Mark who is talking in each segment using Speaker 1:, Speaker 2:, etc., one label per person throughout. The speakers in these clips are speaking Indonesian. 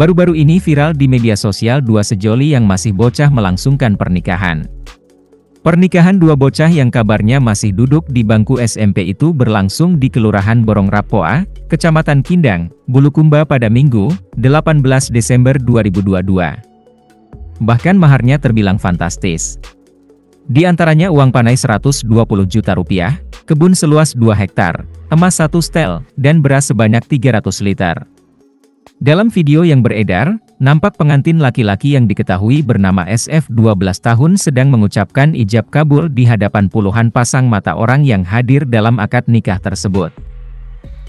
Speaker 1: Baru-baru ini viral di media sosial dua sejoli yang masih bocah melangsungkan pernikahan. Pernikahan dua bocah yang kabarnya masih duduk di bangku SMP itu berlangsung di Kelurahan Borongrapoa, Kecamatan Kindang, Bulukumba pada Minggu, 18 Desember 2022. Bahkan maharnya terbilang fantastis. Di antaranya uang panai 120 juta rupiah, kebun seluas 2 hektar, emas 1 setel, dan beras sebanyak 300 liter. Dalam video yang beredar, nampak pengantin laki-laki yang diketahui bernama SF 12 tahun sedang mengucapkan ijab kabul di hadapan puluhan pasang mata orang yang hadir dalam akad nikah tersebut.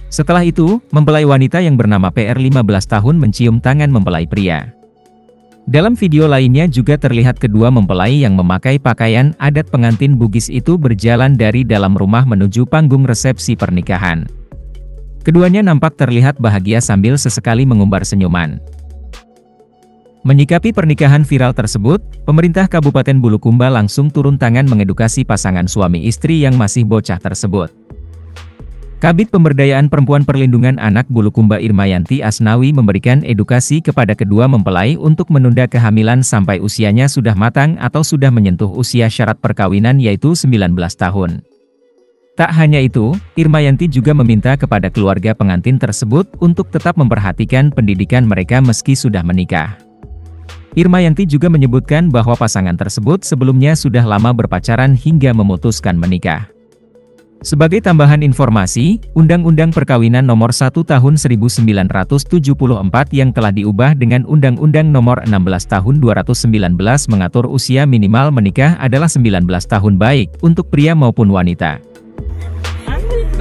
Speaker 1: Setelah itu, mempelai wanita yang bernama PR 15 tahun mencium tangan mempelai pria. Dalam video lainnya juga terlihat kedua mempelai yang memakai pakaian adat pengantin Bugis itu berjalan dari dalam rumah menuju panggung resepsi pernikahan. Keduanya nampak terlihat bahagia sambil sesekali mengumbar senyuman. Menyikapi pernikahan viral tersebut, pemerintah Kabupaten Bulukumba langsung turun tangan mengedukasi pasangan suami istri yang masih bocah tersebut. Kabid Pemberdayaan Perempuan Perlindungan Anak Bulukumba Irmayanti Asnawi memberikan edukasi kepada kedua mempelai untuk menunda kehamilan sampai usianya sudah matang atau sudah menyentuh usia syarat perkawinan yaitu 19 tahun. Tak hanya itu, Irmayanti juga meminta kepada keluarga pengantin tersebut untuk tetap memperhatikan pendidikan mereka meski sudah menikah. Irmayanti juga menyebutkan bahwa pasangan tersebut sebelumnya sudah lama berpacaran hingga memutuskan menikah. Sebagai tambahan informasi, Undang-Undang Perkawinan Nomor 1 Tahun 1974 yang telah diubah dengan Undang-Undang Nomor 16 Tahun 2019 mengatur usia minimal menikah adalah 19 tahun baik untuk pria maupun wanita.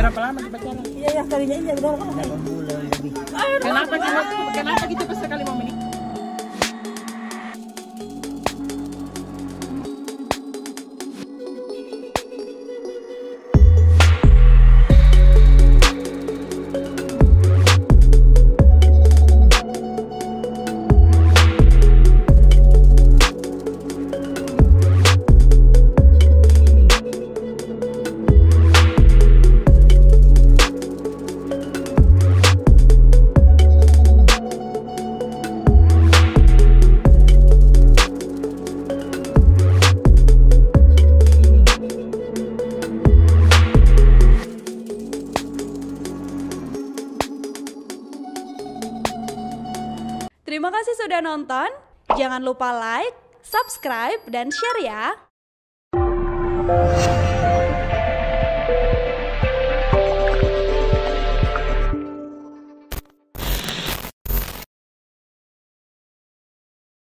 Speaker 2: Berapa lama pacaran?
Speaker 3: Iya, kalinya ini udah lama.
Speaker 2: Kenapa gitu pas sekali mau menikah?
Speaker 4: Terima kasih sudah nonton, jangan lupa like, subscribe, dan share ya!